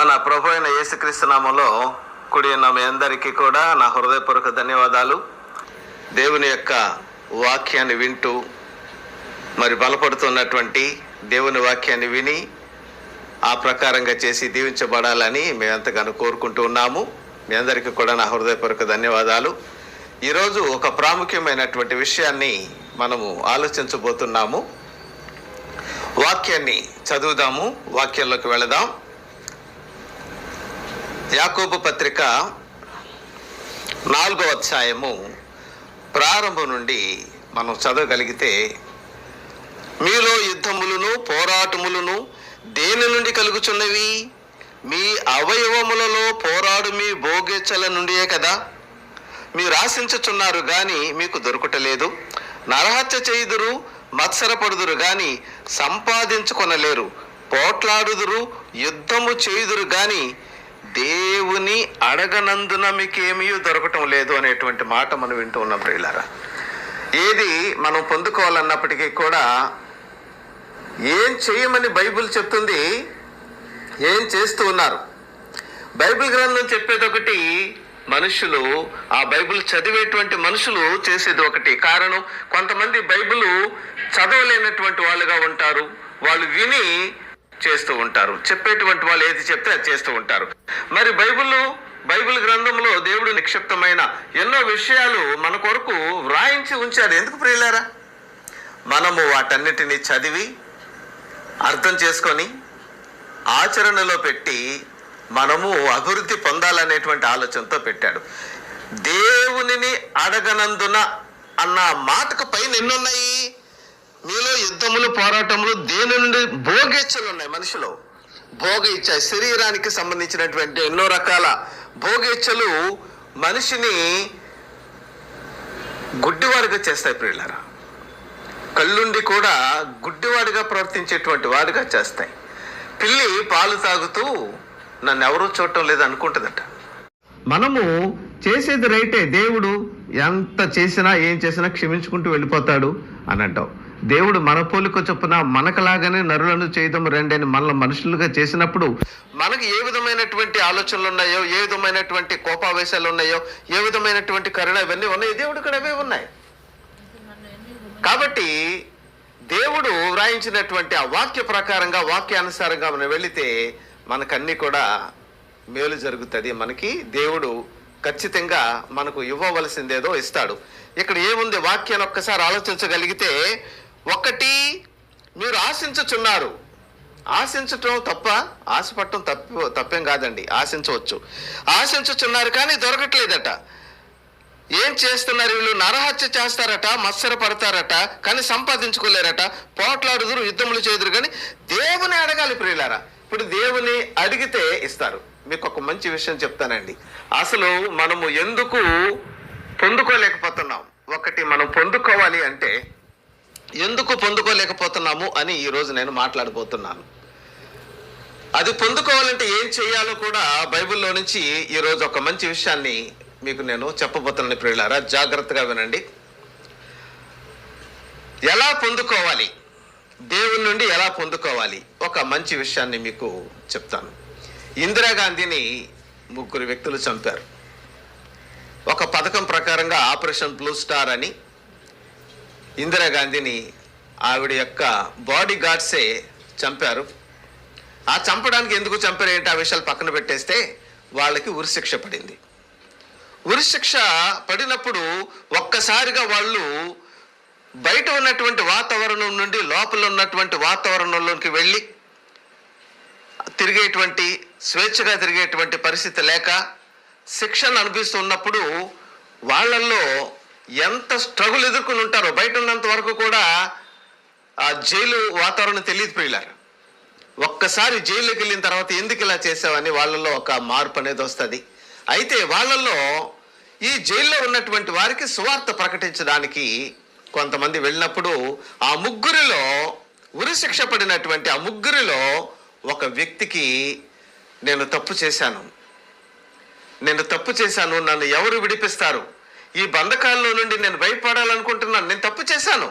మన ప్రభు అయిన యేసుక్రీస్తు నామములో కూడి ఉన్న మీ అందరికీ కూడా నా హృదయపూర్వక ధన్యవాదాలు. దేవుని యొక్క వాక్యాన్ని వింటూ మరి బలపడుతున్నటువంటి దేవుని వాక్యాన్ని విని ఆ ప్రకారంగా చేసి దీవించబడాలని మేము ఎంతగానో కోరుకుంటూ ఉన్నాము. మీ అందరికీ కూడా నా హృదయపూర్వక ధన్యవాదాలు. ఈరోజు ఒక ప్రాముఖ్యమైనటువంటి విషయాన్ని మనము ఆలోచించబోతున్నాము. వాక్యాన్ని చదువుదాము, వాక్యంలోకి వెళదాం. యాకోబు పత్రిక 4వ అధ్యాయము ప్రారంభం నుండి మనం చదవగలిగితే, మీలో యుద్ధములను పోరాటములను దేని నుండి కలుగుచున్నవి? మీ అవయవములలో పోరాడు మీ భోగేచ్ఛల నుండియే కదా. మీరు ఆశించుచున్నారు గాని మీకు దొరుకుటలేదు, నరహత్య చేయుదురు, మత్సరపడుదురు గాని సంపాదించుకొనలేరు, పోట్లాడుదురు, యుద్ధము చేయుదురు గాని దేవుని అడగనందున మీకేమీ దొరకటం లేదు అనేటువంటి మాట మనం వింటూ ఉన్నాం ప్రియులారా. ఏది మనం పొందుకోవాలన్నప్పటికీ కూడా ఏం చేయమని బైబిల్ చెప్తుంది, ఏం చేస్తూ ఉన్నారు. బైబిల్ గ్రంథం చెప్పేది ఒకటి, మనుషులు ఆ బైబిల్ చదివేటువంటి మనుషులు చేసేది ఒకటి. కారణం, కొంతమంది బైబిల్ చదవలేనటువంటి వాళ్ళుగా ఉంటారు, వాళ్ళు విని చేస్తూ ఉంటారు. చెప్పేటువంటి వాళ్ళు ఏది చెప్తే అది చేస్తూ ఉంటారు. మరి బైబిల్ గ్రంథంలో దేవుడు నిక్షిప్తమైన ఎన్నో విషయాలు మన కొరకు వ్రాయించి ఉంచారు. ఎందుకు ప్రియులారా? మనము వాటన్నిటిని చదివి అర్థం చేసుకొని ఆచరణలో పెట్టి మనము అభివృద్ధి పొందాలనేటువంటి ఆలోచనతో పెట్టాడు. దేవునిని అడగనందున అన్న మాటకు పైన ఎన్నున్నాయి? మీలో యుద్ధములు పోరాటములు దేని నుండి? భోగేచ్ఛలు ఉన్నాయి మనిషిలో. భోగ ఇచ్చ, శరీరానికి సంబంధించినటువంటి ఎన్నో రకాల భోగేచ్ఛలు మనిషిని గుడ్డివాడిగా చేస్తాయి ప్రియులారా. కళ్ళుండి కూడా గుడ్డివాడిగా ప్రవర్తించేటువంటి వాడిగా చేస్తాయి. పిల్లి పాలు తాగుతూ నన్ను ఎవరూ చూడటం లేదు అనుకుంటుందట. మనము చేసేది రైటే, దేవుడు ఎంత చేసినా ఏం చేసినా క్షమించుకుంటూ వెళ్ళిపోతాడు అని అంటావు. దేవుడు మన పోలిక చొప్పున మనకలాగానే నరులను చేయడం రండి అని మనల్ని మనుషులుగా చేసినప్పుడు మనకు ఏ విధమైనటువంటి ఆలోచనలు ఉన్నాయో, ఏ విధమైనటువంటి కోపావేశాలు ఉన్నాయో, ఏ విధమైనటువంటి కరుణ, ఇవన్నీ ఉన్నాయి. దేవుడు కూడా అవే ఉన్నాయి. కాబట్టి దేవుడు వ్రాయించినటువంటి ఆ వాక్య ప్రకారంగా, వాక్యానుసారంగా మనం వెళితే మనకన్నీ కూడా మేలు జరుగుతుంది. మనకి దేవుడు ఖచ్చితంగా మనకు ఇవ్వవలసిందేదో ఇస్తాడు. ఇక్కడ ఏముంది వాక్యాన్ని ఒక్కసారి ఆలోచించగలిగితే, ఒకటి, మీరు ఆశించుచున్నారు. ఆశించటం తప్ప, ఆశపడటం తప్పేం కాదండి, ఆశించవచ్చు. ఆశించుచున్నారు కానీ దొరకట్లేదట. ఏం చేస్తున్నారు వీళ్ళు? నరహత్య చేస్తారట, మత్సర పడతారట, కానీ సంపాదించుకోలేరట, పోట్లాడుదురు, యుద్ధములు చేదురు, కానీ దేవుని అడగాలి ప్రియులారా. ఇప్పుడు దేవుని అడిగితే ఇస్తారు. మీకు ఒక మంచి విషయం చెప్తానండి. అసలు మనము ఎందుకు పొందుకోలేకపోతున్నాం? ఒకటి, మనం పొందుకోవాలి అంటే ఎందుకు పొందుకోలేకపోతున్నాము అని ఈరోజు నేను మాట్లాడబోతున్నాను. అది పొందుకోవాలంటే ఏం చేయాలో కూడా బైబిల్లో నుంచి ఈరోజు ఒక మంచి విషయాన్ని మీకు నేను చెప్పబోతున్నాను ప్రియులారా. జాగ్రత్తగా వినండి. ఎలా పొందుకోవాలి, దేవుని నుండి ఎలా పొందుకోవాలి, ఒక మంచి విషయాన్ని మీకు చెప్తాను. ఇందిరాగాంధీని 3 వ్యక్తులు చంపారు. ఒక పథకం ప్రకారంగా ఆపరేషన్ బ్లూ స్టార్ అని ఇందిరాగాంధీని ఆవిడ యొక్క బాడీ గార్డ్సే చంపారు. ఆ చంపడానికి ఎందుకు చంపారు ఏంటి ఆ విషయాలు పక్కన పెట్టేస్తే, వాళ్ళకి ఉరిశిక్ష పడింది. ఉరిశిక్ష పడినప్పుడు ఒక్కసారిగా వాళ్ళు బయట ఉన్నటువంటి వాతావరణం నుండి లోపల ఉన్నటువంటి వాతావరణంలోకి వెళ్ళి తిరిగేటువంటి, స్వేచ్ఛగా తిరిగేటువంటి పరిస్థితి లేక శిక్షను అనిపిస్తున్నప్పుడు వాళ్ళల్లో ఎంత స్ట్రగుల్ ఎదుర్కొని ఉంటారో. బయట ఉన్నంత వరకు కూడా ఆ జైలు వాతావరణం తెలియదు ప్రియులారా. ఒక్కసారి జైలుకి వెళ్ళిన తర్వాత ఎందుకు ఇలా చేసావని వాళ్ళల్లో ఒక మార్పు అనేది వస్తుంది. అయితే వాళ్ళల్లో ఈ జైల్లో ఉన్నటువంటి వారికి సువార్త ప్రకటించడానికి కొంతమంది వెళ్ళినప్పుడు ఆ ముగ్గురిలో, ఉరిశిక్ష పడినటువంటి ఆ ముగ్గురిలో ఒక వ్యక్తికి, నేను తప్పు చేశాను, నన్ను ఎవరు విడిపిస్తారు? ఈ బంధకాల్లో నుండి నేను బయటపడాలనుకుంటున్నాను, నేను తప్పు చేశాను,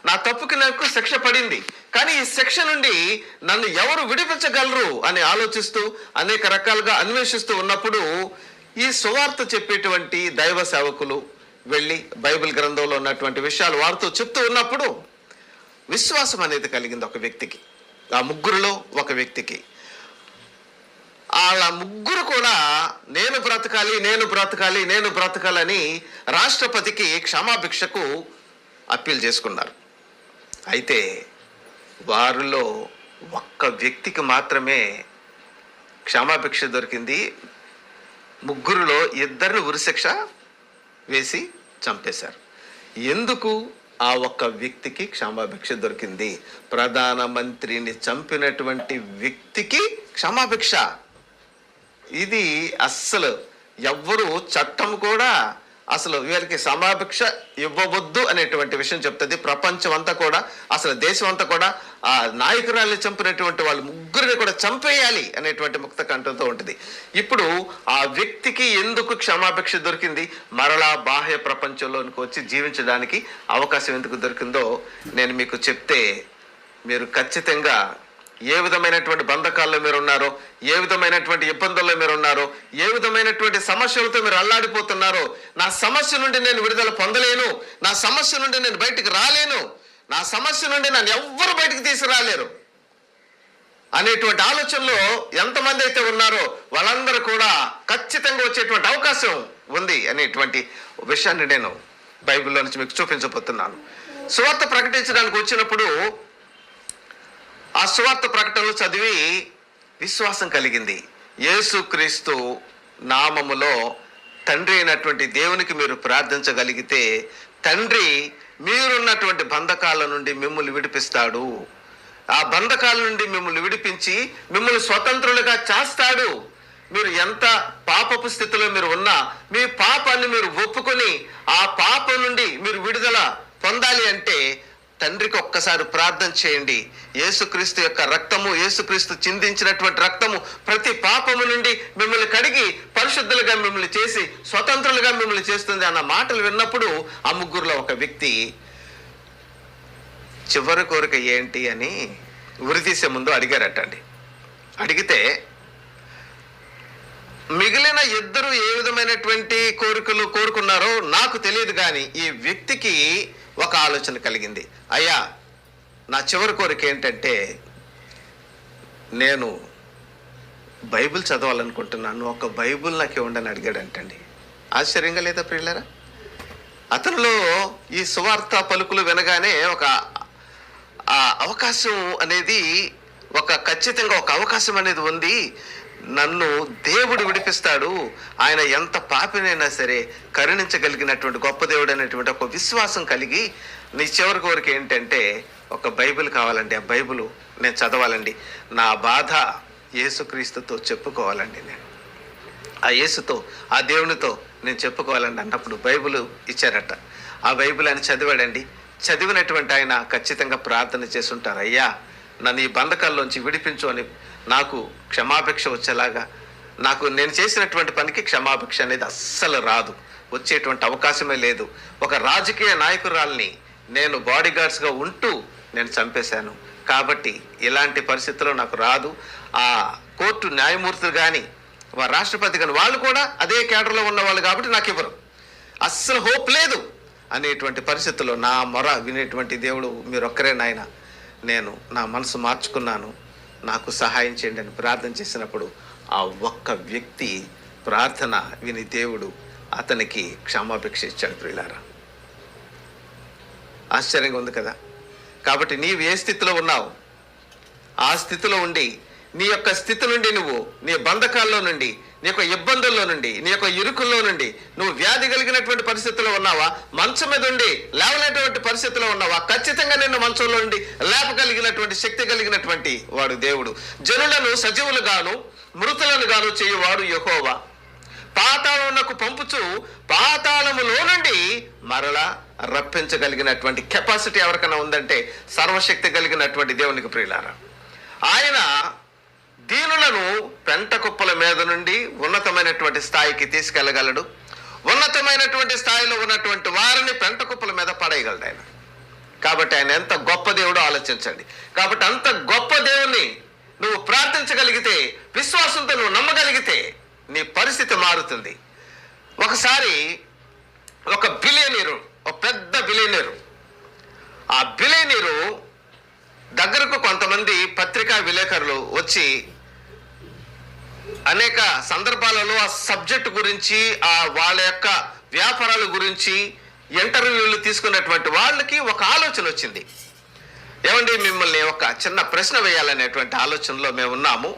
నా తప్పుకి నాకు శిక్ష పడింది, కానీ ఈ శిక్ష నుండి నన్ను ఎవరు విడిపించగలరు అని ఆలోచిస్తూ అనేక రకాలుగా అన్వేషిస్తూ ఉన్నప్పుడు ఈ సువార్త చెప్పేటువంటి దైవ సేవకులు వెళ్ళి బైబిల్ గ్రంథంలో ఉన్నటువంటి విషయాలు వారితో చెప్తూ ఉన్నప్పుడు విశ్వాసం అనేది కలిగింది ఒక వ్యక్తికి. ఆ ముగ్గురులో ఒక వ్యక్తికి. వాళ్ళ ముగ్గురు కూడా నేను బ్రతకాలని రాష్ట్రపతికి క్షమాభిక్షకు అప్పీల్ చేసుకున్నారు. అయితే వారిలో ఒక్క వ్యక్తికి మాత్రమే క్షమాభిక్ష దొరికింది. ముగ్గురులో ఇద్దరిని ఉరిశిక్ష వేసి చంపేశారు. ఎందుకు ఆ ఒక్క వ్యక్తికి క్షమాభిక్ష దొరికింది? ప్రధానమంత్రిని చంపినటువంటి వ్యక్తికి క్షమాభిక్ష. ఇది అస్సలు ఎవ్వరూ చట్టం కూడా అసలు వీరికి క్షమాభిక్ష ఇవ్వవద్దు అనేటువంటి విషయం చెప్తుంది. ప్రపంచం అంతా కూడా, అసలు దేశం అంతా కూడా ఆ నాయకురాల్ని చంపినటువంటి వాళ్ళు ముగ్గురిని కూడా చంపేయాలి అనేటువంటి ముక్త కంఠంతో ఉంటుంది. ఇప్పుడు ఆ వ్యక్తికి ఎందుకు క్షమాభిక్ష దొరికింది? మరలా బాహ్య ప్రపంచంలోనికి వచ్చి జీవించడానికి అవకాశం ఎందుకు దొరికిందో నేను మీకు చెప్తే మీరు ఖచ్చితంగా ఏ విధమైనటువంటి బంధకాల్లో మీరు ఉన్నారో, ఏ విధమైనటువంటి ఇబ్బందుల్లో మీరు ఉన్నారో, ఏ విధమైనటువంటి సమస్యలతో మీరు అల్లాడిపోతున్నారో, నా సమస్య నుండి నేను విడుదల పొందలేను, నా సమస్య నుండి నేను బయటికి రాలేను, నా సమస్య నుండి నన్ను ఎవ్వరు బయటికి తీసుకురాలేరు అనేటువంటి ఆలోచనలో ఎంతమంది అయితే ఉన్నారో వాళ్ళందరూ కూడా ఖచ్చితంగా వచ్చేటువంటి అవకాశం ఉంది అనేటువంటి విషయాన్ని నేను బైబిల్లో నుంచి మీకు చూపించబోతున్నాను. సువార్త ప్రకటించడానికి వచ్చినప్పుడు ఆ సువార్త ప్రకటనలు చదివి విశ్వాసం కలిగింది. యేసుక్రీస్తు నామములో తండ్రి అయినటువంటి దేవునికి మీరు ప్రార్థించగలిగితే తండ్రి మీరున్నటువంటి బంధకాల నుండి మిమ్మల్ని విడిపిస్తాడు. ఆ బంధకాల నుండి మిమ్మల్ని విడిపించి మిమ్మల్ని స్వతంత్రులుగా చేస్తాడు. మీరు ఎంత పాపపు స్థితిలో మీరు ఉన్నా మీ పాపాన్ని మీరు ఒప్పుకొని ఆ పాపం నుండి మీరు విడుదల పొందాలి అంటే తండ్రికి ఒక్కసారి ప్రార్థన చేయండి. యేసుక్రీస్తు యొక్క రక్తము, యేసుక్రీస్తు చిందించినటువంటి రక్తము ప్రతి పాపము నుండి మిమ్మల్ని కడిగి పరిశుద్ధులుగా మిమ్మల్ని చేసి స్వతంత్రులుగా మిమ్మల్ని చేస్తుంది అన్న మాటలు విన్నప్పుడు ఆ ముగ్గురులో ఒక వ్యక్తి చివరి కోరిక ఏంటి అని ఉరితీసే ముందు అడిగారటండి. అడిగితే మిగిలిన ఇద్దరు ఏ విధమైనటువంటి కోరికలు కోరుకున్నారో నాకు తెలియదు, కానీ ఈ వ్యక్తికి ఒక ఆలోచన కలిగింది. అయ్యా, నా చివరి కోరిక ఏంటంటే నేను బైబిల్ చదవాలనుకుంటున్నాను, ఒక బైబిల్ నాకు ఇవ్వండి అని అడిగాడంటండి. ఆశ్చర్యంగా లేదా ప్రియులారా? అతనిలో ఈ సువార్త పలుకులు వినగానే ఒక అవకాశం అనేది, ఖచ్చితంగా ఒక అవకాశం అనేది ఉంది. నన్ను దేవుడు విడిపిస్తాడు, ఆయన ఎంత పాపినైనా సరే కరుణించగలిగినటువంటి గొప్ప దేవుడు అనేటువంటి ఒక విశ్వాసం కలిగి నీ చివరి కోరిక ఏంటంటే ఒక బైబిల్ కావాలండి, ఆ బైబిల్ నేను చదవాలండి, నా బాధ యేసుక్రీస్తుతో చెప్పుకోవాలండి, నేను ఆ యేసుతో ఆ దేవునితో నేను చెప్పుకోవాలండి అన్నప్పుడు బైబిల్ ఇచ్చారట. ఆ బైబిల్ ఆయన చదివాడండి. చదివినటువంటి ఆయన ఖచ్చితంగా ప్రార్థన చేసుంటారు, అయ్యా నన్ను ఈ బంధకాల్లోంచి విడిపించు అని, నాకు క్షమాభిక్ష వచ్చేలాగా, నాకు నేను చేసినటువంటి పనికి క్షమాభిక్ష అనేది అస్సలు రాదు, వచ్చేటువంటి అవకాశమే లేదు. ఒక రాజకీయ నాయకురాల్ని నేను బాడీ గార్డ్స్గా ఉంటూ నేను చంపేశాను, కాబట్టి ఇలాంటి పరిస్థితుల్లో నాకు రాదు. ఆ కోర్టు న్యాయమూర్తులు కానీ రాష్ట్రపతి కానీ వాళ్ళు కూడా అదే కేడర్లో ఉన్న వాళ్ళు కాబట్టి నాకు ఇవ్వరు, అస్సలు హోప్ లేదు అనేటువంటి పరిస్థితుల్లో నా మొర వినేటువంటి దేవుడు మీరు ఒక్కరే నాయన, నేను నా మనసు మార్చుకున్నాను, నాకు సహాయం చేయండి అని ప్రార్థన చేసినప్పుడు ఆ ఒక్క వ్యక్తి ప్రార్థన విని దేవుడు అతనికి క్షమాభిక్ష ఇచ్చాడు. ప్రియులారా, ఆశ్చర్యంగా ఉంది కదా? కాబట్టి నీవు ఏ స్థితిలో ఉన్నావు ఆ స్థితిలో ఉండి నీ యొక్క స్థితి నుండి, నువ్వు నీ బంధకాల్లో నుండి, నీ యొక్క ఇబ్బందుల్లో నుండి, నీ యొక్క ఇరుకుల్లో నుండి, నువ్వు వ్యాధి కలిగినటువంటి పరిస్థితిలో ఉన్నావా, మంచం మీద ఉండి లేవలేటువంటి పరిస్థితిలో ఉన్నావా, ఖచ్చితంగా నిన్ను మంచంలో నుండి లేపగలిగినటువంటి శక్తి కలిగినటువంటి వాడు దేవుడు. జనులను సజీవులుగాను మృతులను గాను చేయువాడు యెహోవా. పాతాళమునకు పంపుచు పాతాళములో నుండి మరలా రప్పించగలిగినటువంటి కెపాసిటీ ఎవరికైనా ఉందంటే సర్వశక్తి కలిగినటువంటి దేవునికి ప్రియులారా. ఆయన దీనులను పెంట కుప్పల మీద నుండి ఉన్నతమైనటువంటి స్థాయికి తీసుకెళ్ళగలడు. ఉన్నతమైనటువంటి స్థాయిలో ఉన్నటువంటి వారిని పెంట కుప్పల మీద పడేయగలడు ఆయన. కాబట్టి ఆయన ఎంత గొప్ప దేవుడో ఆలోచించండి. కాబట్టి అంత గొప్ప దేవుణ్ణి నువ్వు ప్రార్థించగలిగితే, విశ్వాసంతో నువ్వు నమ్మగలిగితే నీ పరిస్థితి మారుతుంది. ఒకసారి ఒక బిలియనీరు, ఒక పెద్ద బిలియనీరు, ఆ బిలియనీరు దగ్గరకు కొంతమంది పత్రికా విలేకరులు వచ్చి అనేక సందర్భాలలో ఆ సబ్జెక్టు గురించి, ఆ వాళ్ళ యొక్క వ్యాపారాల గురించి ఇంటర్వ్యూలు తీసుకున్నటువంటి వాళ్ళకి ఒక ఆలోచన వచ్చింది. ఏమండి, మిమ్మల్ని ఒక చిన్న ప్రశ్న వేయాలనేటువంటి ఆలోచనలో మేము ఉన్నాము.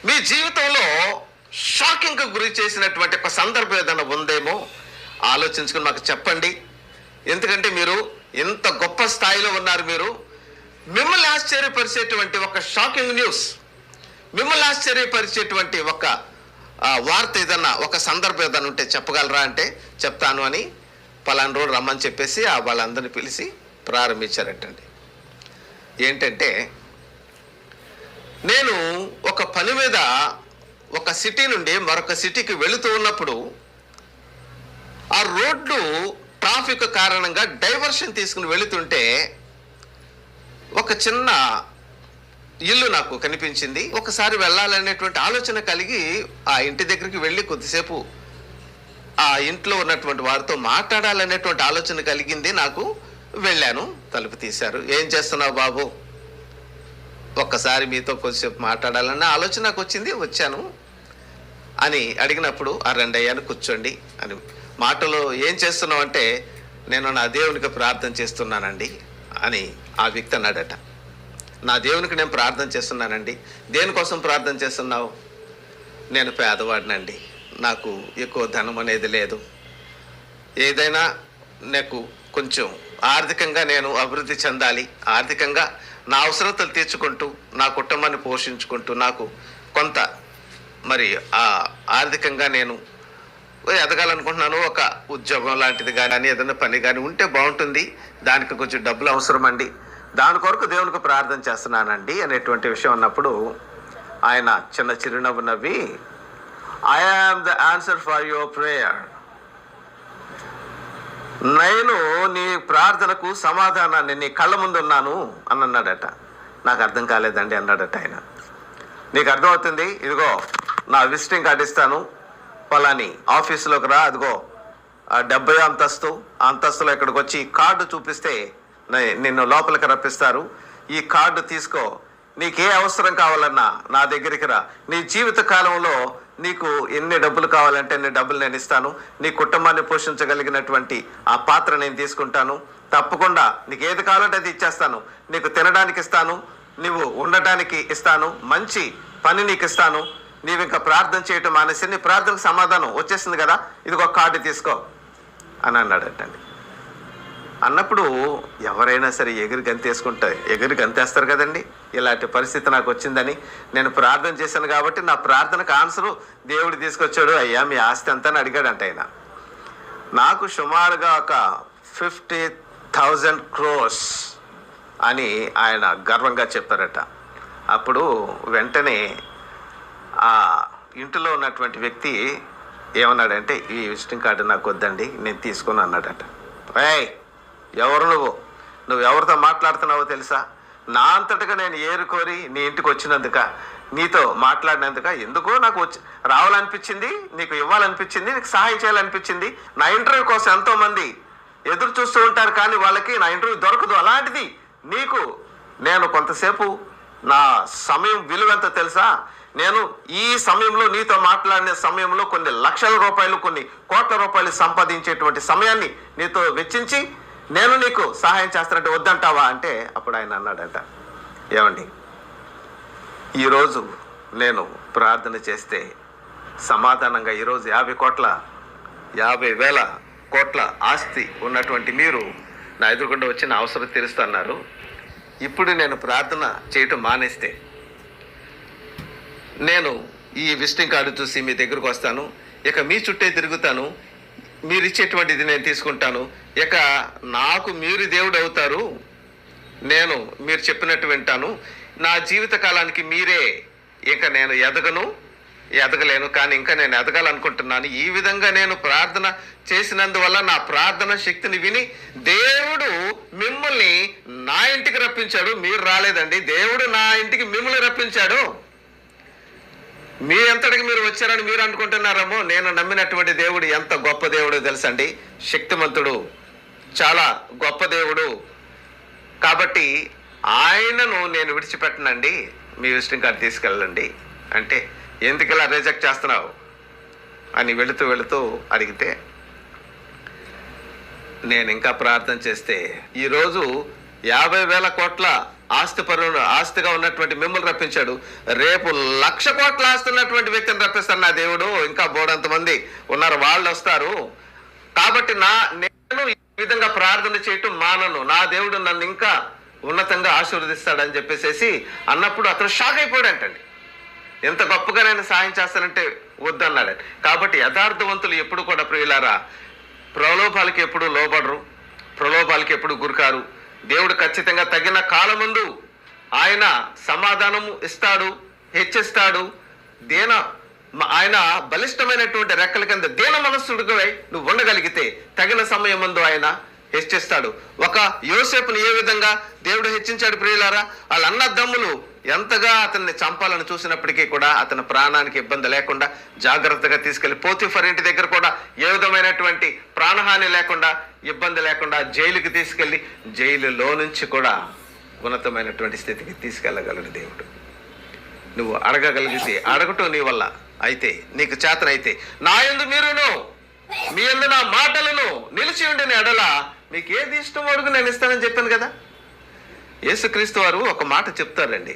మీ జీవితంలో షాకింగ్ గురి చేసినటువంటి ఒక సందర్భం ఏదైనా ఉందేమో ఆలోచించుకుని మాకు చెప్పండి. ఎందుకంటే మీరు ఇంత గొప్ప స్థాయిలో ఉన్నారు. మీరు మిమ్మల్ని ఆశ్చర్యపరిచేటువంటి ఒక షాకింగ్ న్యూస్, మిమ్మల్ని ఆశ్చర్యపరిచేటువంటి ఒక వార్త ఏదన్నా, ఒక సందర్భం ఏదన్నా ఉంటే చెప్పగలరా అంటే చెప్తాను అని పలానా రోజు రమ్మని చెప్పేసి వాళ్ళందరినీ పిలిచి ప్రారంభించారటండి. ఏంటంటే, నేను ఒక పని మీద ఒక సిటీ నుండి మరొక సిటీకి వెళుతూ ఉన్నప్పుడు ఆ రోడ్లు ట్రాఫిక్ కారణంగా డైవర్షన్ తీసుకుని వెళుతుంటే ఒక చిన్న ఇల్లు నాకు కనిపించింది. ఒకసారి వెళ్ళాలనేటువంటి ఆలోచన కలిగి ఆ ఇంటి దగ్గరికి వెళ్ళి కొద్దిసేపు ఆ ఇంట్లో ఉన్నటువంటి వారితో మాట్లాడాలనేటువంటి ఆలోచన కలిగింది నాకు. వెళ్ళాను, తలుపు తీశారు. ఏం చేస్తున్నావు బాబు? ఒక్కసారి మీతో కొద్దిసేపు మాట్లాడాలన్న ఆలోచన నాకు వచ్చింది, వచ్చాను అని అడిగినప్పుడు, రండి అయ్యాను, కూర్చోండి అని. మాటలో ఏం చేస్తున్నావు అంటే, నేను నా దేవునికి ప్రార్థన చేస్తున్నానండి అని ఆ వ్యక్తి అన్నాడట. నా దేవునికి నేను ప్రార్థన చేస్తున్నానండి. దేనికోసం ప్రార్థన చేస్తున్నావు? నేను పేదవాడినండి, నాకు ఎక్కువ ధనం అనేది లేదు, ఏదైనా నాకు కొంచెం ఆర్థికంగా నేను అభివృద్ధి చెందాలి, ఆర్థికంగా నా అవసరతలు తీర్చుకుంటూ నా కుటుంబాన్ని పోషించుకుంటూ నాకు కొంత మరి ఆర్థికంగా నేను ఎదగాలనుకుంటున్నాను. ఒక ఉద్యోగం లాంటిది కానీ ఏదైనా పని కానీ ఉంటే బాగుంటుంది, దానికి కొంచెం డబ్బులు అవసరం అండి, దాని కొరకు దేవునికి ప్రార్థన చేస్తున్నానండి అనేటువంటి విషయం అన్నప్పుడు ఆయన చిన్న చిరునవ్వు నవ్వి, I am the answer for your prayer, నేను నీ ప్రార్థనకు సమాధానాన్ని నీ కళ్ళ ముందు ఉన్నాను అని అన్నాడట. నాకు అర్థం కాలేదండి అన్నాడట ఆయన. నీకు అర్థమవుతుంది, ఇదిగో నా విజిటింగ్ కార్డు ఇస్తాను, పలాని ఆఫీసులోకి రా, అదిగో 70 అంతస్తు, ఆ అంతస్తులో ఇక్కడికి వచ్చి కార్డు చూపిస్తే నిన్ను లోపలికి రప్పిస్తారు, ఈ కార్డు తీసుకో, నీకే అవసరం కావాలన్నా నా దగ్గరికి రా, నీ జీవిత కాలంలో నీకు ఎన్ని డబ్బులు కావాలంటే అన్ని డబ్బులు నేను ఇస్తాను, నీ కుటుంబాన్ని పోషించగలిగినటువంటి ఆ పాత్ర నేను తీసుకుంటాను, తప్పకుండా నీకు ఏది కావాలంటే అది ఇచ్చేస్తాను, నీకు తినడానికి ఇస్తాను, నువ్వు ఉండటానికి ఇస్తాను, మంచి పని నీకు ఇస్తాను, నీవు ఇంకా ప్రార్థన చేయటం మానేసి నీ ప్రార్థనకు సమాధానం వచ్చేసింది కదా, ఇదిగో కార్డు తీసుకో అని అన్నాడటండి. అన్నప్పుడు ఎవరైనా సరే ఎగిరి గంతేస్తారు కదండి. ఇలాంటి పరిస్థితి నాకు వచ్చిందని నేను ప్రార్థన చేశాను కాబట్టి నా ప్రార్థనకు ఆన్సరు దేవుడు తీసుకొచ్చాడు. అయ్యా మీ ఆస్తి అంతా అని అడిగాడంట ఆయన. నాకు సుమారుగా ఒక 50,000 crores అని ఆయన గర్వంగా చెప్పారట. అప్పుడు వెంటనే ఆ ఇంటిలో ఉన్నటువంటి వ్యక్తి ఏమన్నాడంటే, ఈ విజిటింగ్ కార్డు నాకు వద్దండి, నేను తీసుకుని అన్నాడట. ఎవరు నువ్వు ఎవరితో మాట్లాడుతున్నావో తెలుసా? నా అంతటగా నేను ఏరుకోరి నీ ఇంటికి వచ్చినందుక, నీతో మాట్లాడినందుక, ఎందుకో నాకు రావాలనిపించింది, నీకు ఇవ్వాలనిపించింది, నీకు సహాయం చేయాలనిపించింది. నా ఇంటర్వ్యూ కోసం ఎంతోమంది ఎదురు చూస్తూ ఉంటారు, కానీ వాళ్ళకి నా ఇంటర్వ్యూ దొరకదు. అలాంటిది నీకు నేను కొంతసేపు నా సమయం విలువ ఎంత తెలుసా? నేను ఈ సమయంలో నీతో మాట్లాడిన సమయంలో కొన్ని లక్షల రూపాయలు, కొన్ని కోట్ల రూపాయలు సంపాదించేటువంటి సమయాన్ని నీతో వెచ్చించి నేను నీకు సహాయం చేస్తానంటే వద్దంటావా అంటే అప్పుడు ఆయన అన్నాడంట, ఏమండి ఈరోజు నేను ప్రార్థన చేస్తే సమాధానంగా ఈరోజు 50,000 కోట్ల ఆస్తి ఉన్నటువంటి మీరు నా ఎదురుకుండా వచ్చి నా అవసరం తీరుస్తున్నారు. ఇప్పుడు నేను ప్రార్థన చేయటం మానేస్తే నేను ఈ విజిటింగ్ కార్డు చూసి మీ దగ్గరకు వస్తాను, ఇక మీ చుట్టే తిరుగుతాను, మీరు ఇచ్చేటువంటిది నేను తీసుకుంటాను, ఇక నాకు మీరు దేవుడు అవుతారు, నేను మీరు చెప్పినట్టు వింటాను, నా జీవిత కాలానికి మీరే, ఇక నేను ఎదగను, ఎదగలేను, కానీ ఇంకా నేను ఎదగాలనుకుంటున్నాను. ఈ విధంగా నేను ప్రార్థన చేసినందువల్ల నా ప్రార్థన శక్తిని విని దేవుడు మిమ్మల్ని నా ఇంటికి రప్పించాడు. మీరు రాలేదండి, దేవుడు నా ఇంటికి మిమ్మల్ని రప్పించాడు. మీ అంతటికి మీరు వచ్చారని మీరు అనుకుంటున్నారేమో. నేను నమ్మినటువంటి దేవుడు ఎంత గొప్ప దేవుడో తెలుసండి. శక్తిమంతుడు, చాలా గొప్ప దేవుడు. కాబట్టి ఆయనను నేను విడిచిపెట్టనండి, మీ విజిటింగ్ కార్డు తీసుకెళ్ళండి అంటే, ఎందుకు ఇలా రిజెక్ట్ చేస్తున్నావు అని వెళుతూ అడిగితే, నేను ఇంకా ప్రార్థన చేస్తే ఈరోజు 50,000 కోట్ల ఆస్తిగా ఉన్నటువంటి మిమ్మల్ని రప్పించాడు, రేపు 1,00,000 కోట్ల ఆస్తి ఉన్నటువంటి వ్యక్తిని రప్పిస్తాను నా దేవుడు. ఇంకా బోడంత మంది ఉన్నారు, వాళ్ళు వస్తారు. కాబట్టి నేను ఈ విధంగా ప్రార్థన చేయటం మానను, నా దేవుడు నన్ను ఇంకా ఉన్నతంగా ఆశీర్వదిస్తాడని చెప్పేసి అన్నప్పుడు అతను షాక్ అయిపోయాడంటండి. ఎంత గొప్పగా నేను సాయం చేస్తానంటే వద్దన్నాడు. కాబట్టి యథార్థవంతులు ఎప్పుడు కూడా ప్రియులారా ప్రలోభాలకి ఎప్పుడు లోబడరు, ప్రలోభాలకి ఎప్పుడు గురికారు. దేవుడు ఖచ్చితంగా తగిన కాలముందు ఆయన సమాధానము ఇస్తాడు, హెచ్చిస్తాడు. ఆయన బలిష్టమైనటువంటి రెక్కల కింద దీన మనస్సుడుగా నువ్వు ఉండగలిగితే తగిన సమయం ముందు ఆయన హెచ్చిస్తాడు. ఒక యోసేపుని ఏ విధంగా దేవుడు హెచ్చించాడు ప్రియులారా, వాళ్ళ అన్నదమ్ములు ఎంతగా అతన్ని చంపాలని చూసినప్పటికీ కూడా అతని ప్రాణానికి ఇబ్బంది లేకుండా జాగ్రత్తగా తీసుకెళ్లి పోతిఫర్ ఇంటి దగ్గర కూడా ఏ విధమైనటువంటి ప్రాణహాని లేకుండా, ఇబ్బంది లేకుండా జైలుకి తీసుకెళ్లి జైలులో నుంచి కూడా ఉన్నతమైనటువంటి స్థితికి తీసుకెళ్ళగలడు దేవుడు. నువ్వు అడగగలిగితే, అడగటం నీ వల్ల అయితే, నీకు చేతనైతే, నా యందు మీరును మీ యందు నా మాటలను నిలిచి ఉండిన ఎడల మీకు ఏది ఇష్టం అడుగు నేను ఇస్తానని చెప్పాను కదా. యేసుక్రీస్తు వారు ఒక మాట చెప్తారండి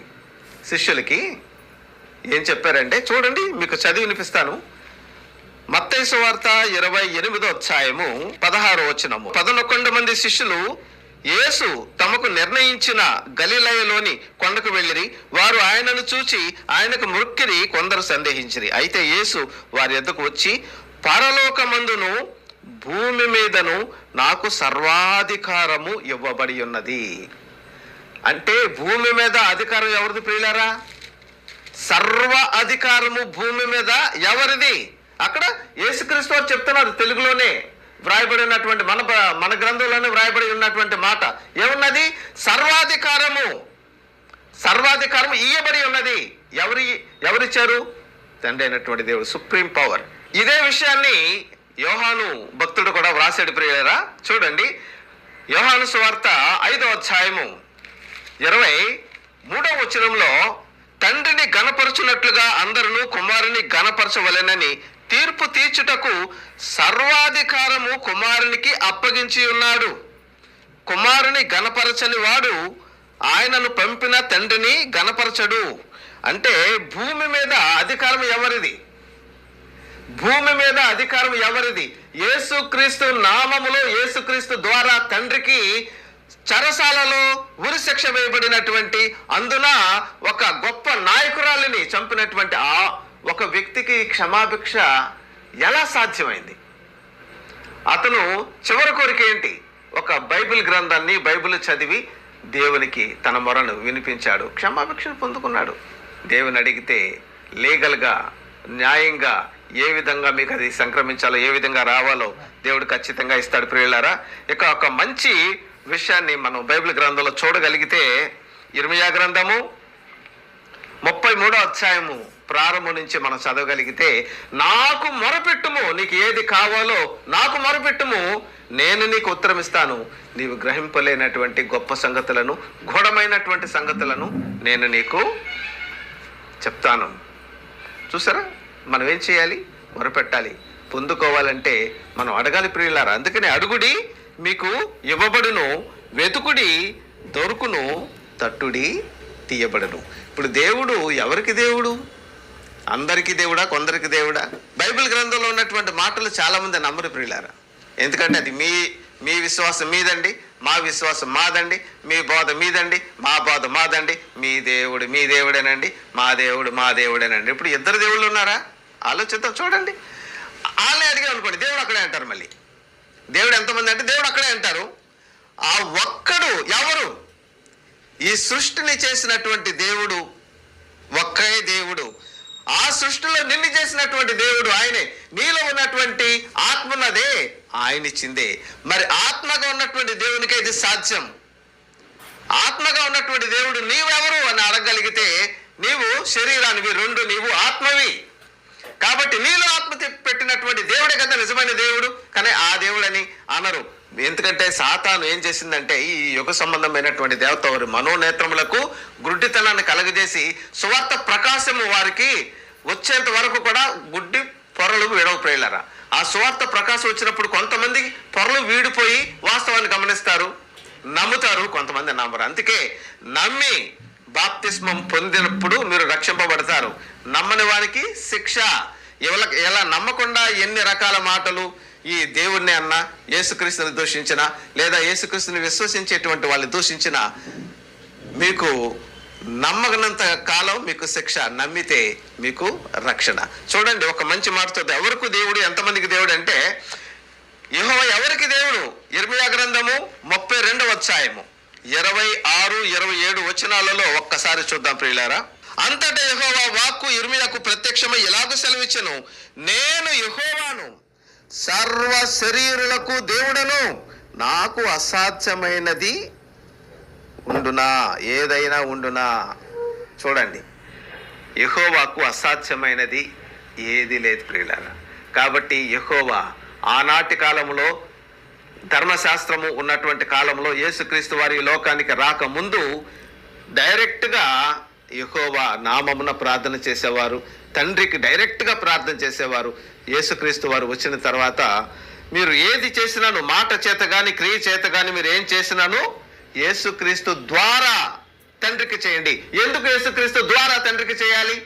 శిష్యులకి. ఏం చెప్పారంటే చూడండి, మీకు చదివి వినిపిస్తాను. మత్తయి సువార్త 28వ అధ్యాయము 16వ వచనము. 11 మంది శిష్యులు యేసు తమకు నిర్ణయించిన గలిలయలోని కొండకు వెళ్ళిరి. వారు ఆయనను చూచి ఆయనకు మొక్కిరి, కొందరు సందేహించిరి. అయితే యేసు వారి యొద్దకు వచ్చి, పరలోకమందును భూమి మీదను నాకు సర్వాధికారము ఇవ్వబడి ఉన్నది. అంటే భూమి మీద అధికారం ఎవరిది ప్రియులారా? సర్వ అధికారము భూమి మీద ఎవరిది? అక్కడ యేసుక్రీస్తు వారు చెప్తున్నారు, తెలుగులోనే వ్రాయబడి ఉన్నటువంటి మన గ్రంథంలోనే వ్రాయబడి ఉన్నటువంటి మాట ఏమున్నది? సర్వాధికారము ఇయ్యబడి ఉన్నది. ఎవరిచ్చారు? తండ్రి అయినటువంటి దేవుడు, సుప్రీం పవర్. ఇదే విషయాన్ని యోహాను భక్తుడు కూడా వ్రాసాడు ప్రియులారా. చూడండి, యోహాను సువార్త 5వ అధ్యాయము 23వ వచనంలో, తండ్రిని గణపరచునట్లుగా అందరూ కుమారుని గణపరచవలెనని తీర్పు తీర్చుటకు సర్వాధికారము కుమారునికి అప్పగించి ఉన్నాడు. కుమారుని గణపరచని వాడు ఆయనను పంపిన తండ్రిని గణపరచడు. అంటే భూమి మీద అధికారం ఎవరిది? భూమి మీద అధికారం ఎవరిది? యేసుక్రీస్తు నామములో, యేసుక్రీస్తు ద్వారా తండ్రికి చెరసాలలో ఉరి శిక్ష వేయబడినటువంటి, అందున ఒక గొప్ప నాయకురాలిని చంపినటువంటి ఆ ఒక వ్యక్తికి క్షమాభిక్ష ఎలా సాధ్యమైంది? అతను చివరి కోరిక ఏంటి? ఒక బైబిల్ గ్రంథాన్ని, బైబిల్ చదివి దేవునికి తన మొరను వినిపించాడు, క్షమాభిక్షను పొందుకున్నాడు. దేవుని అడిగితే లీగల్గా, న్యాయంగా ఏ విధంగా మీకు అది సంక్రమించాలో, ఏ విధంగా రావాలో దేవుడు ఖచ్చితంగా ఇస్తాడు ప్రియులారా. ఇక ఒక మంచి విషయాన్ని మనం బైబిల్ గ్రంథంలో చూడగలిగితే, ఇర్మియా గ్రంథము 33వ అధ్యాయము ప్రారంభం నుంచి మనం చదవగలిగితే, నాకు మొరపెట్టుము, నీకు ఏది కావాలో నాకు మొరపెట్టుము, నేను నీకు ఉత్తరం ఇస్తాను. నీవు గ్రహింపలేనటువంటి గొప్ప సంగతులను, ఘోరమైనటువంటి సంగతులను నేను నీకు చెప్తాను. చూసారా, మనం ఏం చేయాలి? మొరపెట్టాలి. పొందుకోవాలంటే మనం అడగాలి ప్రియులారా. అందుకని అడుగుడి మీకు ఇవ్వబడును, వెతుకుడి దొరుకును, తట్టుడి తీయబడును. ఇప్పుడు దేవుడు ఎవరికి దేవుడు? అందరికీ దేవుడా, కొందరికి దేవుడా? బైబిల్ గ్రంథంలో ఉన్నటువంటి మాటలు చాలా మంది నమ్మరు ప్రియులారా. ఎందుకంటే అది మీ విశ్వాసం మీదండి, మా విశ్వాసం మాదండి, మీ బోధ మీదండి, మా బోధ మాదండి, మీ దేవుడేనండి, మా దేవుడేనండి. ఇప్పుడు ఇద్దరు దేవుళ్ళు ఉన్నారా? ఆలోచిద్దాం. చూడండి, వాళ్ళని అడిగాం అనుకోండి, దేవుడు అక్కడే అంటారు. మళ్ళీ దేవుడు ఎంతమంది అంటే దేవుడు అక్కడే అంటారు. ఆ ఒక్కడు ఎవరు? ఈ సృష్టిని చేసినటువంటి దేవుడు ఒక్కే దేవుడు. ఆ సృష్టిలో నిన్ను చేసినటువంటి దేవుడు ఆయనే. నీలో ఉన్నటువంటి ఆత్మన్నదే ఆయన ఇచ్చిందే. మరి ఆత్మగా ఉన్నటువంటి దేవునికే ఇది సాధ్యం. ఆత్మగా ఉన్నటువంటి దేవుడు నీవెవరు అని అడగగలిగితే నీవు శరీరానివి, రెండు నీవు ఆత్మవి. కాబట్టి నీలో ఆత్మ పెట్టినటువంటి దేవుడే కదా నిజమైన దేవుడు. కానీ ఆ దేవుడని అనరు. ఎందుకంటే సాతాను ఏం చేసిందంటే ఈ యుగ సంబంధమైనటువంటి దేవత వారి మనోనేత్రములకు గుడ్డితనాన్ని కలగజేసి సువార్త ప్రకాశము వారికి వచ్చేంత వరకు కూడా గుడ్డి పొరలు విడవపోయారా. ఆ సువార్త ప్రకాశం వచ్చినప్పుడు కొంతమంది పొరలు వీడిపోయి వాస్తవాన్ని గమనిస్తారు, నమ్ముతారు, కొంతమంది నమ్మరు. అందుకే నమ్మి బాప్తిస్మం పొందినప్పుడు మీరు రక్షింపబడతారు. నమ్మని వారికి శిక్ష. ఎలా నమ్మకుండా ఎన్ని రకాల మాటలు ఈ దేవుణ్ణి అన్నా, యేసుక్రీస్తుని దూషించిన, లేదా యేసుక్రీస్తుని విశ్వసించేటువంటి వాళ్ళు దూషించిన, మీకు నమ్మగనంత కాలం మీకు శిక్ష, నమ్మితే మీకు రక్షణ. చూడండి, ఒక మంచి మాటతో ఎవరికి దేవుడు, ఎంతమందికి దేవుడు అంటే యెహోవా ఎవరికి దేవుడు? యిర్మీయా గ్రంథము 32వ అధ్యాయము 26, 27 వచనాలలో ఒక్కసారి చూద్దాం ప్రియులారా. అంతటా యెహోవా వాక్కు యిర్మీయాకు ప్రత్యక్షమై ఇలాగ సెలవిచ్చెను, నేను యెహోవాను, సర్వ శరీరులకు దేవుడను, నాకు అసాధ్యమైనది ఉండునా, ఏదైనా ఉండునా. చూడండి, యెహోవాకు అసాధ్యమైనది ఏది లేదు ప్రియులారా. కాబట్టి యెహోవా ఆనాటి కాలంలో ధర్మశాస్త్రము ఉన్నటువంటి కాలంలో యేసుక్రీస్తు వారి లోకానికి రాకముందు డైరెక్ట్గా యెహోవా నామమున ప్రార్థన చేసేవారు, తండ్రికి డైరెక్ట్గా ప్రార్థన చేసేవారు. యేసుక్రీస్తు వారు వచ్చిన తర్వాత మీరు ఏది చేసినాను, మాట చేత కానీ క్రియ చేత కానీ మీరు ఏం చేసినాను యేసుక్రీస్తు ద్వారా తండ్రికి చేయండి. ఎందుకు యేసుక్రీస్తు ద్వారా తండ్రికి చేయాలి?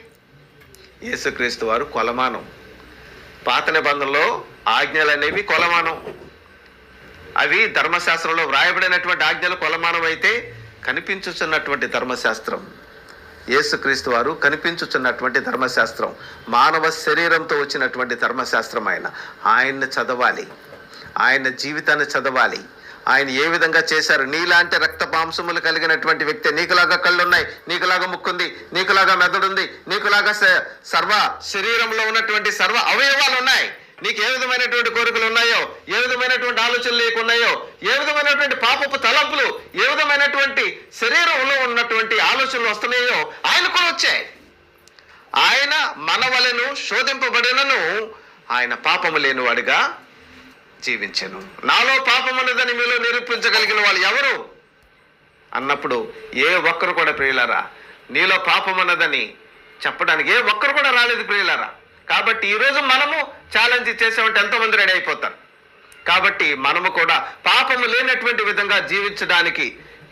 యేసుక్రీస్తు వారు కొలమానం. పాత నిబంధనలో ఆజ్ఞలు అనేవి కొలమానం. అవి ధర్మశాస్త్రంలో వ్రాయబడినటువంటి ఆజ్ఞలు కొలమానం అయితే, కనిపించుచున్నటువంటి ధర్మశాస్త్రం యేసుక్రీస్తు వారు కనిపించుచున్నటువంటి ధర్మశాస్త్రం, మానవ శరీరంతో వచ్చినటువంటి ధర్మశాస్త్రం. ఆయన్ని చదవాలి, ఆయన జీవితాన్ని చదవాలి. ఆయన ఏ విధంగా చేశారు? నీలాంటి రక్త మాంసములు కలిగినటువంటి వ్యక్తి, నీకులాగా కళ్ళున్నాయి, నీకులాగా ముక్కుంది, నీకులాగా మెదడుంది, నీకులాగా సర్వ శరీరంలో ఉన్నటువంటి సర్వ అవయవాలు ఉన్నాయి. నీకు ఏ విధమైనటువంటి కోరికలు ఉన్నాయో, ఏ విధమైనటువంటి ఆలోచనలు నీకున్నాయో, ఏ విధమైనటువంటి పాపపు తలంపులు, ఏ విధమైనటువంటి శరీరంలో ఉన్నటువంటి ఆలోచనలు వస్తున్నాయో ఆయన కూడా వచ్చాయి. ఆయన మన వలెను శోధింపబడినను ఆయన పాపము లేనివాడిగా జీవించెను. నాలో పాపం ఉన్నదని మీలో నిరూపించగలిగిన వాళ్ళు ఎవరు అన్నప్పుడు ఏ ఒక్కరు కూడా ప్రియులారా నీలో పాపం ఉన్నదని చెప్పడానికి ఏ ఒక్కరు కూడా రాలేదు ప్రియులారా. కాబట్టి ఈరోజు మనము ఛాలెంజ్ చేసామంటే ఎంతోమంది రెడీ అయిపోతారు. కాబట్టి మనము కూడా పాపము లేనటువంటి విధంగా జీవించడానికి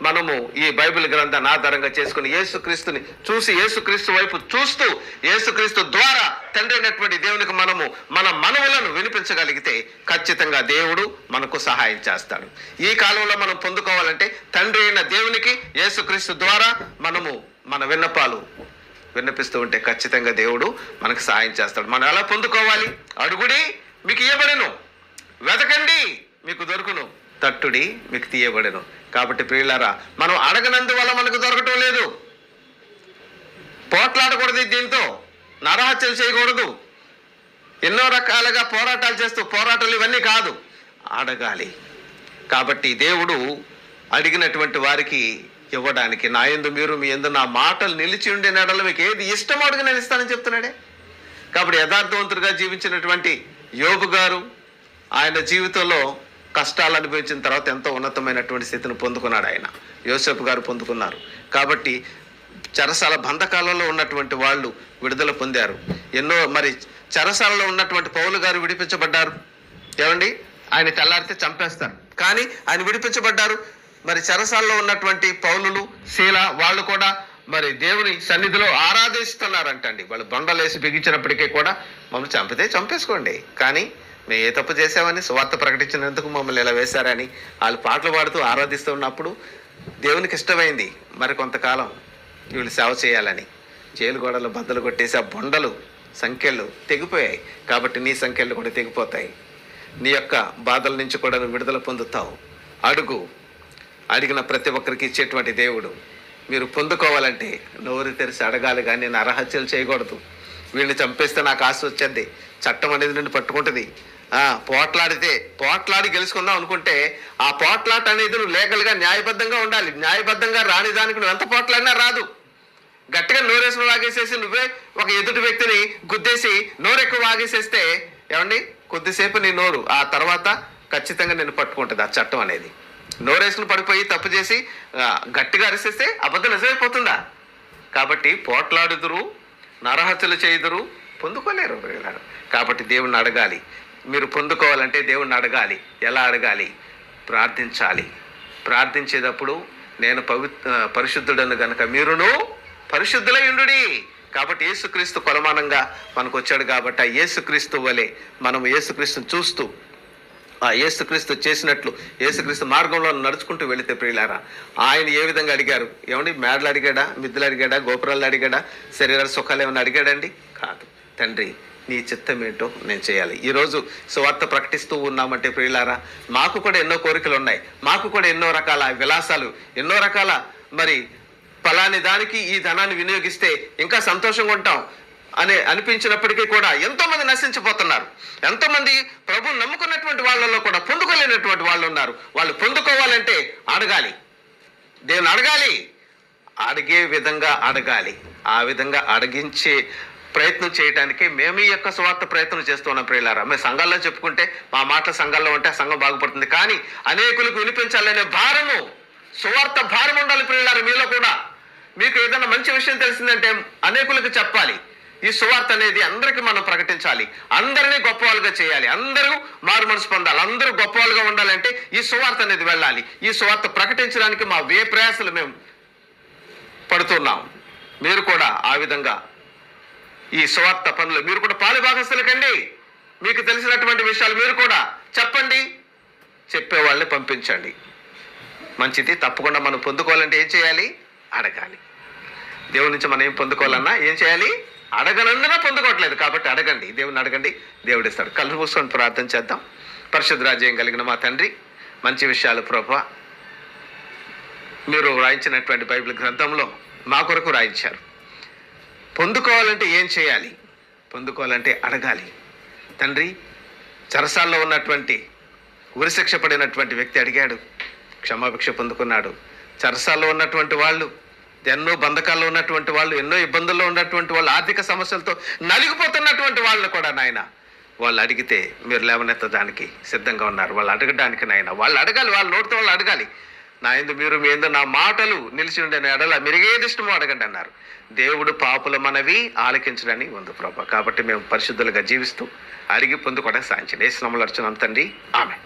మనము ఈ బైబిల్ గ్రంథాన్ని ఆధారంగా చేసుకుని యేసుక్రీస్తుని చూసి, యేసుక్రీస్తు వైపు చూస్తూ, యేసుక్రీస్తు ద్వారా తండ్రి అయినటువంటి దేవునికి మనము మన మనవులను వినిపించగలిగితే ఖచ్చితంగా దేవుడు మనకు సహాయం చేస్తాడు. ఈ కాలంలో మనం పొందుకోవాలంటే తండ్రి అయిన దేవునికి యేసుక్రీస్తు ద్వారా మనము మన విన్నపాలు విన్నపిస్తూ ఉంటే ఖచ్చితంగా దేవుడు మనకు సహాయం చేస్తాడు. మనం ఎలా పొందుకోవాలి? అడుగుడి మీకు ఇయ్యబడెను, వెతకండి మీకు దొరుకును, తట్టుడి మీకు తీయబడెను. కాబట్టి ప్రియులారా, మనం అడగనందువల్ల మనకు దొరకటం లేదు. పోట్లాడకూడదు, దీంతో నరహత్యలు చేయకూడదు, ఎన్నో రకాలుగా పోరాటాలు చేస్తూ, పోరాటాలు ఇవన్నీ కాదు, అడగాలి. కాబట్టి దేవుడు అడిగినటువంటి వారికి ఇవ్వడానికి, నా యందు మీరు మీ యందు నా మాటలు నిలిచి ఉండే నెడలు మీకు ఏది ఇష్టమో అడుగు నేను ఇస్తానని చెప్తున్నాడే. కాబట్టి యథార్థవంతుడిగా జీవించినటువంటి యోబు గారు ఆయన జీవితంలో కష్టాలు అనుభవించిన తర్వాత ఎంతో ఉన్నతమైనటువంటి స్థితిని పొందుకున్నాడు. ఆయన యోసేపు గారు పొందుకున్నారు. కాబట్టి చెరసాల బంధకాలలో ఉన్నటువంటి వాళ్ళు విడుదల పొందారు. ఎన్నో మరి చెరసాలలో ఉన్నటువంటి పౌలు గారు విడిపించబడ్డారు. ఏమండి, ఆయన తెల్లారితే చంపేస్తారు, కానీ ఆయన విడిపించబడ్డారు. మరి చెరసాలలో ఉన్నటువంటి పౌలులు, శీల వాళ్ళు కూడా మరి దేవుని సన్నిధిలో ఆరాధిస్తున్నారంటండి. వాళ్ళు బండలేసి బిగించినప్పటికీ కూడా మమ్మల్ని చంపితే చంపేసుకోండి, కానీ మేము ఏ తప్పు చేసామని సువార్త ప్రకటించినందుకు మమ్మల్ని ఇలా వేశారని వాళ్ళు పాటలు పాడుతూ ఆరాధిస్తున్నప్పుడు దేవునికి ఇష్టమైంది మరి కొంతకాలం వీళ్ళు సేవ చేయాలని. జైలు గోడలు బద్దలు కొట్టేసి ఆ బొండలు సంఖ్యలు తెగిపోయాయి. కాబట్టి నీ సంఖ్యలు కూడా తెగిపోతాయి. నీ యొక్క బాధల నుంచి కూడా నువ్వు విడుదల పొందుతావు. అడుగు, అడిగిన ప్రతి ఒక్కరికి ఇచ్చేటువంటి దేవుడు. మీరు పొందుకోవాలంటే నోరు తెరిచి అడగాలి, కానీ నరహత్యలు చేయకూడదు. వీడిని చంపేస్తే నాకు ఆశ వచ్చేది, చట్టం అనేది నిన్ను పట్టుకుంటుంది. పోట్లాడి గెలుచుకుందాం అనుకుంటే ఆ పోట్లాట అనేది నువ్వు లీగల్గా న్యాయబద్ధంగా ఉండాలి. న్యాయబద్ధంగా రాని దానికి నువ్వు ఎంత పోట్లాడినా రాదు. గట్టిగా నోరేసుకుని వాగేసేసి నువ్వే ఒక ఎదుటి వ్యక్తిని గుద్దేసి నోరెక్కువ వాగేసేస్తే ఏమండి, కొద్దిసేపు నీ నోరు, ఆ తర్వాత ఖచ్చితంగా నిన్ను పట్టుకుంటుంది ఆ చట్టం అనేది. నోరేసుకుని పడిపోయి తప్పు చేసి గట్టిగా అరిసేస్తే అబద్ధం నిజమైపోతుందా? కాబట్టి పోట్లాడుదురు, నరహత్యలు చేయుదురు, పొందుకోలేరు. కాబట్టి దేవుణ్ణి అడగాలి. మీరు పొందుకోవాలంటే దేవుణ్ణి అడగాలి. ఎలా అడగాలి? ప్రార్థించాలి. ప్రార్థించేటప్పుడు నేను పరిశుద్ధుడను గనుక మీరును పరిశుద్ధులై ఉండుడి. కాబట్టి యేసుక్రీస్తు కొలమానంగా మనకు వచ్చాడు. కాబట్టి ఆ యేసుక్రీస్తు వలె మనం యేసుక్రీస్తుని చూస్తూ ఆ యేసుక్రీస్తు చేసినట్లు యేసుక్రీస్తు మార్గంలో నడుచుకుంటూ వెళితే ప్రియులారా, ఆయన ఏ విధంగా అడిగారు? ఏమండి, మేడలు అడిగాడా, మిద్దెలు అడిగాడా, గోపురాలు అడిగాడా, శరీర సుఖాలు ఏమైనా అడిగాడండి? కాదు. తండ్రి, నీ చిత్తం ఏంటో నేను చేయాలి. ఈరోజు సువార్త ప్రకటిస్తూ ఉన్నామంటే ప్రియులారా, మాకు కూడా ఎన్నో కోరికలు ఉన్నాయి. మాకు కూడా ఎన్నో రకాల విలాసాలు, ఎన్నో రకాల మరి ఫలాని దానికి ఈ ధనాన్ని వినియోగిస్తే ఇంకా సంతోషంగా ఉంటాం అనిపించినప్పటికీ కూడా ఎంతో మంది నశించిపోతున్నారు. ఎంతోమంది ప్రభు నమ్ముకున్నటువంటి వాళ్ళలో కూడా పొందుకోలేనటువంటి వాళ్ళు ఉన్నారు. వాళ్ళు పొందుకోవాలంటే అడగాలి, దేవుని అడగాలి, అడిగే విధంగా అడగాలి. ఆ విధంగా అడిగించే ప్రయత్నం చేయడానికి మేము ఈ యొక్క స్వార్థ ప్రయత్నం చేస్తున్నాం ప్రియులారా. మేము సంఘాల్లో చెప్పుకుంటే మా మాటల సంఘాల్లో ఉంటే ఆ సంఘం బాగుపడుతుంది. కానీ అనేకులకు వినిపించాలనే భారము, సువార్త భారం ఉండాలి ప్రియులారా. మీలో కూడా మీకు ఏదైనా మంచి విషయం తెలిసిందంటే అనేకులకు చెప్పాలి. ఈ సువార్త అనేది అందరికీ మనం ప్రకటించాలి. అందరినీ గొప్పవాళ్ళుగా చేయాలి. అందరూ మారు మనసు పొందాలి. అందరూ గొప్పవాళ్ళుగా ఉండాలంటే ఈ సువార్త అనేది వెళ్ళాలి. ఈ సువార్త ప్రకటించడానికి మా ప్రయాసలు మేము పడుతున్నాం. మీరు కూడా ఆ విధంగా ఈ సువార్త పనులు మీరు కూడా పాలుభాగస్తులు కండి. మీకు తెలిసినటువంటి విషయాలు మీరు కూడా చెప్పండి, చెప్పేవాళ్ళని పంపించండి. మంచిది. తప్పకుండా మనం పొందుకోవాలంటే ఏం చేయాలి? అడగాలి. దేవుడి నుంచి మనం ఏం పొందుకోవాలన్నా ఏం చేయాలి? అడగనందున పొందుకోవట్లేదు. కాబట్టి అడగండి, దేవుని అడగండి, దేవుడు ఇస్తాడు. కళ్ళు మూసుకొని ప్రార్థన చేద్దాం. పరిశుద్ధ రాజ్యం కలిగిన మా తండ్రి, మంచి విషయాలు ప్రభువా మీరు రాయించినటువంటి బైబిల్ గ్రంథంలో మా కొరకు రాయించారు. పొందుకోవాలంటే ఏం చేయాలి? పొందుకోవాలంటే అడగాలి. తండ్రి, చెరసాల్లో ఉన్నటువంటి ఉరిశిక్ష పడినటువంటి వ్యక్తి అడిగాడు, క్షమాభిక్ష పొందుకున్నాడు. చెరసాల్లో ఉన్నటువంటి వాళ్ళు, ఎన్నో బంధకాల్లో ఉన్నటువంటి వాళ్ళు, ఎన్నో ఇబ్బందుల్లో ఉన్నటువంటి వాళ్ళు, ఆర్థిక సమస్యలతో నలిగిపోతున్నటువంటి వాళ్ళని కూడా నాయన వాళ్ళు అడిగితే మీరు లేవనెత్తడానికి సిద్ధంగా ఉన్నారు. వాళ్ళు అడగడానికి నాయన వాళ్ళు అడగాలి. వాళ్ళ నోటితో వాళ్ళు అడగాలి. నా యందు మీరు మీ యందు నా మాటలు నిలిచి ఉండే ఎడల మీరు ఏది ఇష్టమో అడగండి అన్నారు. దేవుడు పాపుల మనవి ఆలకించడని ఉంది ప్రభా. కాబట్టి మేము పరిశుద్ధులుగా జీవిస్తూ అడిగి పొందుకోవడానికి సాధించండి. యేసు నామములో అర్చన తండ్రి, ఆమేన్.